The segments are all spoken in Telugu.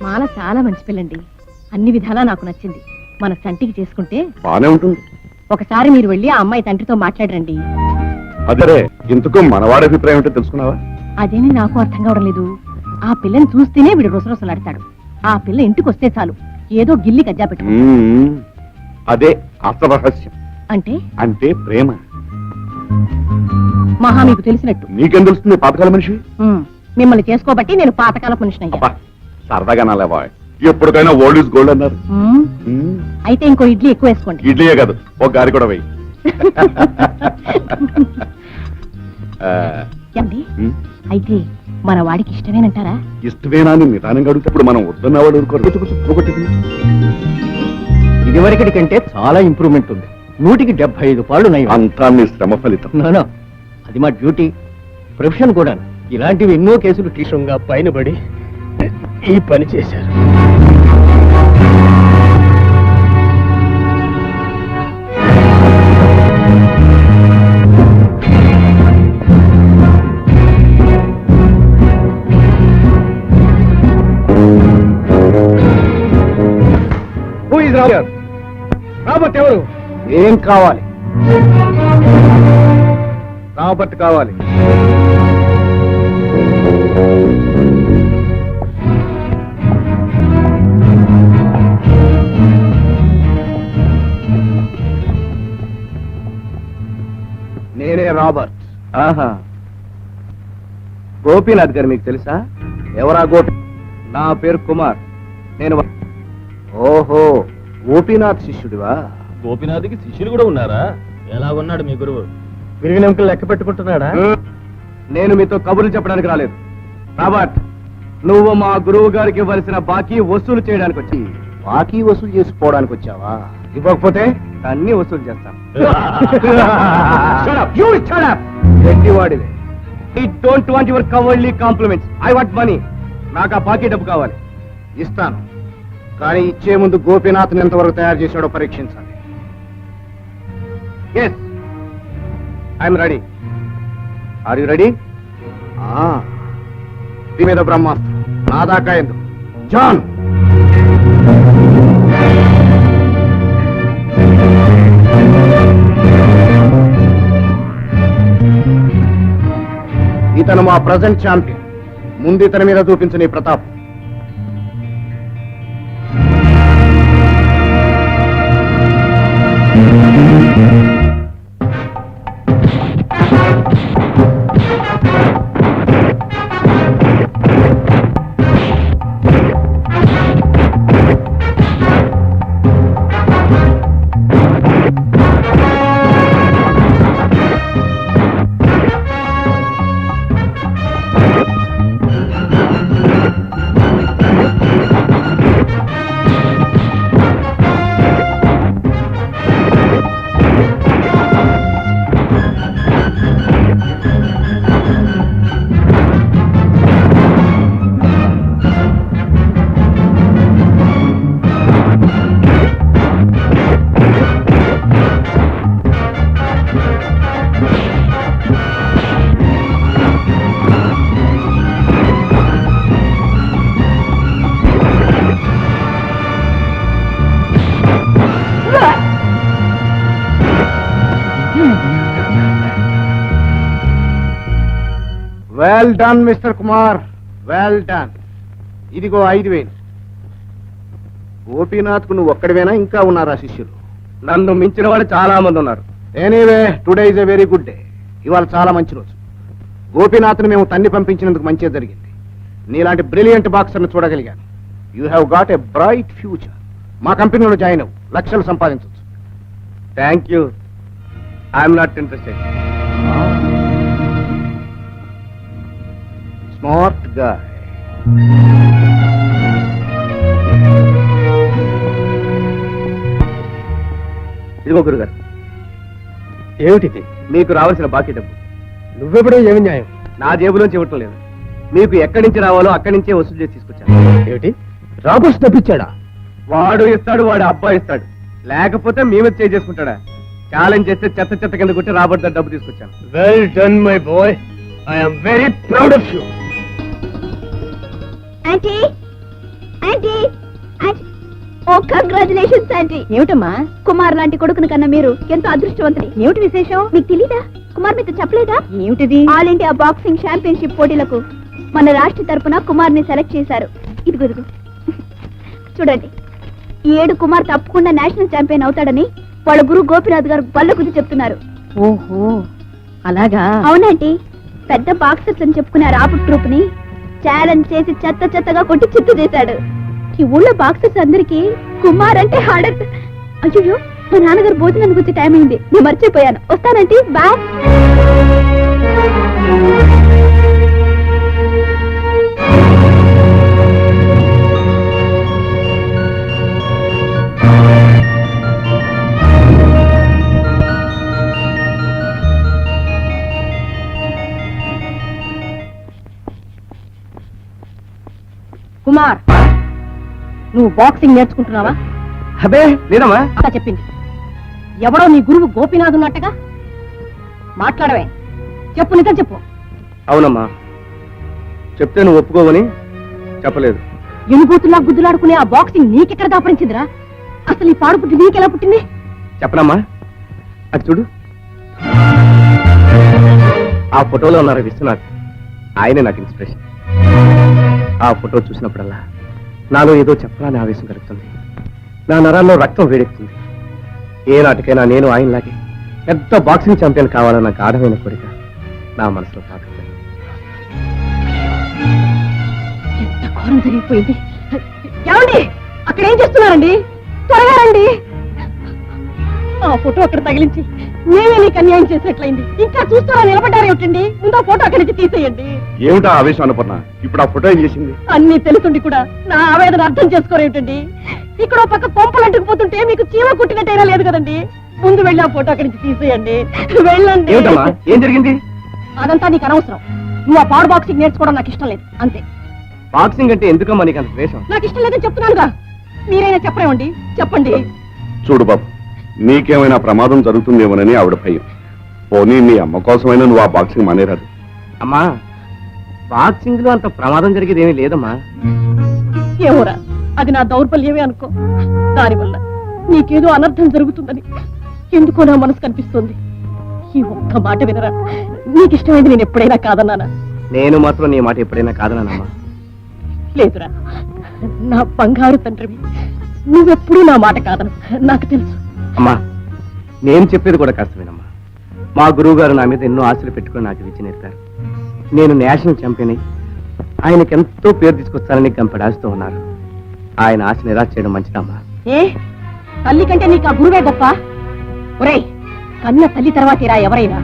మాల చాలా మంచి పిల్లండి. అన్ని విధాలా నాకు నచ్చింది. మన సంటికి చేసుకుంటే బానే ఉంటుంది. ఒకసారి మీరు వెళ్ళి ఆ అమ్మాయి తండ్రితో మాట్లాడరండి. అదే ఇంతకు మనవాడి అభిప్రాయం ఏంటో తెలుసుకున్నావా? అదేమి నాకు అర్థం కావడం లేదు. ఆ పిల్లని చూస్తేనే వీడు రుసరుసలాడతాడు. ఆ పిల్ల ఇంటికి వస్తే చాలు ఏదో గిల్లి కజ్జా పెట్టు. అదే అసలు రహస్యం. అంటే అంటే ప్రేమ. మహా మీకు తెలిసినట్టు. నీకేం తెలుస్తుంది? పాతకాల మనిషి. మిమ్మల్ని చేసుకోబట్టి నేను పాతకాల మనిషిని అయ్యా. సరదాగా నాలే బాయ్, ఎప్పటికైనా ఓల్డ్ ఇస్ గోల్డ్ అన్నారు. అయితే ఇంకో ఇడ్లీ ఎక్కువ వేసుకోండి. ఇడ్లీయే కాదు, ఒక గారి కూడా వెయ్యి. అయితే మన వాడికి ఇష్టమేనంటారా? ఇష్టమేనా అని నిదానంగా అడిగితే ఇప్పుడు మనం వద్దన్నవాడు ఇదివరకటి కంటే చాలా ఇంప్రూవ్మెంట్ ఉంది. 175 పాళ్ళు నయం. అంతా మీ శ్రమ ఫలితం. అది మా డ్యూటీ, ప్రొఫెషన్ కూడా. ఇలాంటివి ఎన్నో కేసులు టీషంగా పైన పడి ఈ పని చేశారు. రాబర్ట్ ఎవరు? ఏం కావాలి? రాబర్ట్ కావాలి. నేనే రాబర్ట్. ఆహా, గోపీనాథ్ గారు మీకు తెలుసా? ఎవరా గోపి? నా పేరు కుమార్. నేను ఓహో, గోపీనాథ్ శిష్యుడివా? గోపీనాథ్కి శిష్యులు కూడా ఉన్నారా? ఎలాగున్నాడు మీ గురువు? విరిగినెంకలు లెక్క పెట్టుకుంటున్నాడా? నేను మీతో కబుర్లు చెప్పడానికి రాలేదు. రాబర్ట్, నువ్వు మా గురువు గారికి ఇవ్వాల్సిన బాకీ వసూలు చేయడానికి వచ్చి. బాకీ వసూలు చేసుకోవడానికి వచ్చావా? ఇవ్వకపోతే అన్ని వసూలు చేస్తాను. గట్టివాడిదే. I don't want your cowardly compliments. I want money. నాకు ఆ బాకీ డబ్బు కావాలి. ఇస్తాను, కానీ ఇచ్చే ముందు గోపీనాథ్ ఎంతవరకు తయారు చేశాడో పరీక్షించాలి. Yes, I'm ready. Are you ready? మీద బ్రహ్మాస్త్రం నా దాకా ఎందుకు? జాన్, ఇతను మా ప్రజెంట్ ఛాంపియన్. ముందు ఇతని మీద చూపించు నీ Pratap. Well done mister Kumar, well done. ఇదిగో 5,000. గోపీనాథ్ కు నువ్వు ఒక్కడివేనా, ఇంకా ఉన్నారా శిష్యులు? నన్ను మించిన వాళ్ళు చాలా మంది ఉన్నారు. Anyway, today is a very good day. ఇవాళ చాలా మంచి రోజు. గోపీనాథ్ని మేము తన్ని పంపించినందుకు మంచిగా జరిగింది. నీలాంటి బ్రిలియంట్ బాక్సర్ని చూడగలిగాను. You have got a bright future. మా కంపెనీలో జాయిన్ అవ్వు, లక్షలు సంపాదించవచ్చు. Thank you. I'm not interested. Smart guy. ఇదిగో గురుగారు. ఏమిటిది? మీకు రావాల్సిన బాకీ డబ్బు. నువ్వెప్పుడో ఏమి న్యాయం? నా జేబులోంచి ఇవ్వటం లేదు. మీకు ఎక్కడి నుంచి రావాలో అక్కడి నుంచే వసూలు చేసి తీసుకొచ్చాను. ఏమిటి, రాబర్ట్స్ తప్పించాడా? వాడు ఇస్తాడు, వాడు అబ్బాయి ఇస్తాడు. లేకపోతే మేము చేసుకుంటాడా? ఛాలెంజ్ చేస్తే చెత్త చెత్త కింద కొట్టి రాబర్ట్ డబ్బు తీసుకొచ్చాను. Well done my boy, I'm very proud of you. Aunty, aunty. Congratulations aunty. ఏమిటమ్మా? కుమార్ లాంటి కొడుకుని కన్నా మీరు ఎంతో అదృష్టవంతుడి. ఏమిటి విశేషం? మీకు తెలీదా? కుమార్ మీతో చెప్పలేదా? ఏమిటిది? ఆల్ ఇండియా బాక్సింగ్ ఛాంపియన్షిప్ పోటీలకు మన రాష్ట్ర తరపున కుమార్ ని సెలెక్ట్ చేశారు. ఇదిగో చూడండి. ఈ 7 కుమార్ తప్పకుండా నేషనల్ ఛాంపియన్ అవుతాడని వాళ్ళ గురువు గోపినాథ్ గారు బల్ల గురించి చెప్తున్నారు. ఓహో అలాగా? అవునండి. పెద్ద బాక్సర్స్ అని చెప్పుకునే రాబర్ట్ ట్రూప్ ని ఛాలెంజ్ చేసి చెత్తగా కొట్టి చిత్తు చేశాడు. ఈ ఊళ్ళో బాక్సర్స్ అందరికి కుమార్ అంటే హాడత్. అయ్యో, మా నాన్నగారు భోజనానికి వచ్చే టైం అయింది, నేను మర్చిపోయాను. వస్తానండి, బాయ్. కుమార్, నువ్వు బాక్సింగ్ నేర్చుకుంటున్నావా? అబే లేదమ్మా. అలా చెప్పింది ఎవడో నీ గురువు గోపినాథ్ ఉన్నట్టుగా. మాట్లాడవే, చెప్పు, నిజం చెప్పు. అవునమ్మా, చెప్తే నువ్వు ఒప్పుకోవని చెప్పలేదు. ఎనుగోతులా గుద్దులాడుకునే ఆ బాక్సింగ్ నీకెక్కడ దాపరించిందిరా? అసలు ఈ పాడుపుట్టి నీకెలా పుట్టింది? చెప్పనమ్మా, అది చూడు. ఆ ఫోటోలో ఉన్నారు విశ్వనాథ్, ఆయనే నాకు ఇన్స్పిరేషన్. ఆ ఫోటో చూసినప్పుడల్లా నాలో ఏదో చెప్పాలని ఆవేశం కలుగుతుంది. నా నరాల్లో రక్తం వేడెక్కుతుంది. ఏ నాటికైనా నేను ఆయనలాగే పెద్ద బాక్సింగ్ ఛాంపియన్ కావాలన్న గాఢమైన కోరిక నా మనసులో తాకుతుంది. ఎంత ఘోరం జరిగిపోయింది. ఏమండి, అక్కడ ఏం చేస్తున్నారండి? త్వరగా రండి. ఆ ఫోటో అక్కడ తగిలించి నేనే నీకు అన్యాయం చేసినట్లయింది. ఇంకా చూస్తున్నా నిలబడ్డారు ఏమిటండి? ముందు ఆ ఫోటో అక్కడి నుంచి తీసేయండి. ఏమిటా ఆవేశం అన్నపూర్ణ? ఇప్పుడు ఆ ఫోటో ఏం చేసింది? అన్ని తెలుసుండి కూడా నా ఆవేదన అర్థం చేసుకోరేమిటండి? ఇక్కడ ఒక పక్క కొంపలు అంటుకుపోతుంటే మీకు చీమ కుట్టినట్టయినా లేదు కదండి. ముందు వెళ్ళి ఆ ఫోటో అక్కడి నుంచి తీసేయండి. వెళ్ళండి. ఏమిటమ్మా, ఏం జరిగింది? అదంతా నీకు అనవసరం. నువ్వు ఆ పవర్ బాక్సింగ్ నేర్చుకోవడం నాకు ఇష్టం లేదు, అంతే. బాక్సింగ్ అంటే ఎందుకమ్మా నీకు అంత ద్వేషం? నాకు ఇష్టం లేదని చెప్తున్నానుగా. మీరైనా చెప్పరేమండి? చెప్పండి. చూడు బాబు, నీకేమైనా ప్రమాదం జరుగుతుందేమోనని ఆవిడ భయం. పోనీ నీ అమ్మ కోసమైనా నువ్వు ఆ బాక్సింగ్ మానేరాదు. అమ్మా, బాక్సింగ్ లో అంత ప్రమాదం జరిగేది ఏమీ లేదమ్మా. ఏమోరా, అది నా దౌర్బల్యమే అనుకో. దానివల్ల నీకేదో అనర్థం జరుగుతుందని ఎందుకో నా మనసు కనిపిస్తుంది. ఈ ఒక్క మాట వినరా, నీకు ఇష్టమైంది నేను ఎప్పుడైనా కాదన్నానా? నేను మాత్రం నీ మాట ఎప్పుడైనా కాదన్నానమ్మా. లేదురా, నా బంగారు తండ్రివి, నువ్వెప్పుడూ నా మాట కాదను, నాకు తెలుసు. అమ్మా, నేను చెప్పేది కూడా కష్టమేనమ్మా. మా గురువు గారు నా మీద ఎన్నో ఆశలు పెట్టుకుని నాకు విద్య నేర్పారు. నేను నేషనల్ ఛాంపియన్ అయి ఆయనకి ఎంతో పేరు తీసుకొస్తానని గంపెడాస్తూ ఉన్నారు. ఆయన ఆశ నిరాశ చేయడం మంచిదమ్మా. ఏ తల్లి కంటే నీకు ఆ గురువే గొప్ప? ఒరేయ్, కన్న తల్లి తర్వాతేరా ఎవరైనా.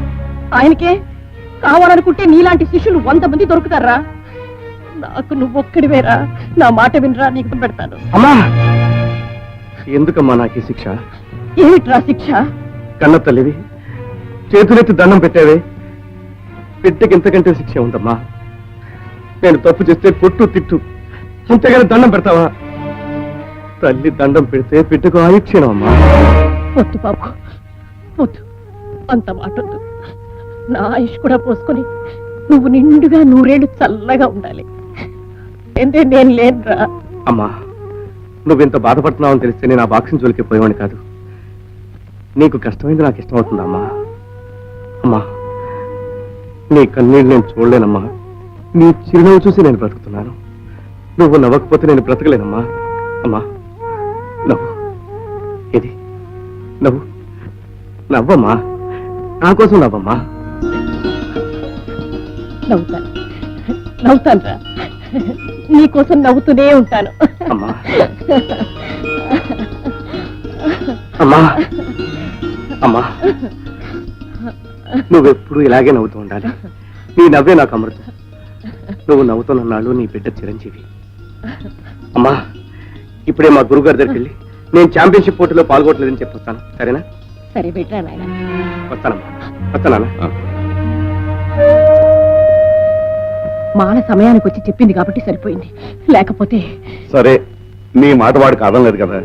ఆయనకే కావాలనుకుంటే నీలాంటి శిష్యులు 100 మంది దొరుకుతారా? నాకు నువ్వొక్కడివేరా. నా మాట వినరా, నీకు పెడతాను. అమ్మా, ఎందుకమ్మా నాకు ఈ శిక్ష? ఏమిట్రా శిక్ష? కన్న తల్లివి, చేతులెత్తి దండం పెట్టావే, బిడ్డకి ఇంతకంటే శిక్ష ఉందమ్మా. నేను తప్పు చేస్తే కొట్టు తిట్టు, అంతేగాని దండం పెడతావా? తల్లి దండం పెడితే బిడ్డకు ఆయుక్షీణం అమ్మా. వద్దు బాబు, వద్దు, అంత మాటొద్దు. నా ఆయుష్ కూడా పోసుకొని నువ్వు నిండుగా 100 ఏళ్ళు చల్లగా ఉండాలి. నేను లేనురా. అమ్మా, నువ్వింత బాధపడుతున్నావని తెలిస్తే నేను ఆ బాక్సింగ్ జోలికి పోయేవాడిని కాదు. నీకు కష్టమైంది నాకు ఇష్టం అవుతుందమ్మా. అమ్మా, నీ కన్నీళ్ళు నేను చూడలేనమ్మా. నీ చిరునవ్వు చూసి నేను బ్రతుకుతున్నాను. నువ్వు నవ్వకపోతే నేను బ్రతకలేనమ్మా. అమ్మా, నవ్వు. ఇది నవ్వు, నవ్వమ్మా, నా కోసం నవ్వమ్మా. నవ్వుతాను, నవ్వుతానురా. నీకోసం నవ్వుతూనే ఉంటాను. అమ్మా, అమ్మా, అమ్మా, నువ్వెప్పుడు ఇలాగే నవ్వుతూ ఉండాలి. నీ నవ్వే నాకు అమృతం. నువ్వు నవ్వుతున్నన్నాళ్ళు నీ బిడ్డ చిరంజీవి. అమ్మా, ఇప్పుడే మా గురుగారి దగ్గరికి వెళ్ళి నేను ఛాంపియన్షిప్ పోటీలో పాల్గొనలేదని చెప్పొస్తాను, సరేనా? సరే బిడ్రా నాయన. వస్తానమ్మా, వస్తానా? మాన సమయానికి వచ్చి చెప్పింది కాబట్టి సరిపోయింది, లేకపోతే. సరే, నీ మాట వాడు కాదనలేదు కదా.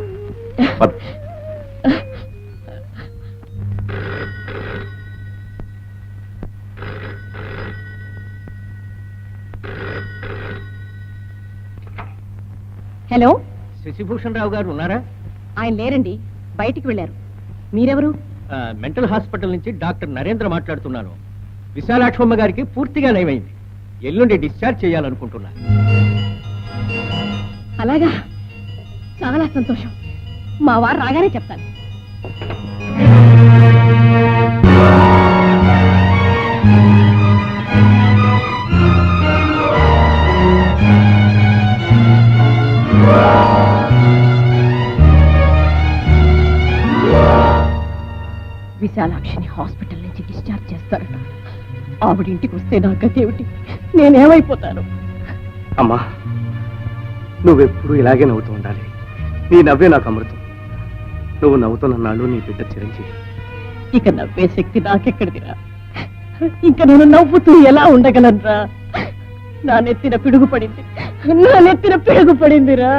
హలో, శశిభూషణ్ రావు గారు ఉన్నారా? ఆయన లేరండి, బయటికి వెళ్ళారు. మీరెవరు? మెంటల్ హాస్పిటల్ నుంచి డాక్టర్ నరేంద్ర మాట్లాడుతున్నాను. విశాలాక్షమ్మ గారికి పూర్తిగా నయమైంది. ఎల్లుండి డిశ్చార్జ్ చేయాలనుకుంటున్నా. అలాగా, చాలా సంతోషం. మా వారు రాగానే చెప్తాను. విశాలాక్షిని హాస్పిటల్ నుంచి డిశ్చార్జ్ చేస్తారట. ఆవిడ ఇంటికి వస్తే నా గతేమిటి? నేనేమైపోతాను? అమ్మా, నువ్వెప్పుడు ఇలాగే నవ్వుతూ ఉండాలి. నీ నవ్వే నాకు అమృతం. నువ్వు నవ్వుతున్న నాళ్ళు నీ బిడ్డ చిరంజీవి. ఇక నవ్వే శక్తి నాకెక్కడిదిరా? ఇక నేను నవ్వుతూ ఎలా ఉండగలనురా? నా నెత్తిన పిడుగు పడింది, నా నెత్తిన పిడుగు పడిందిరా.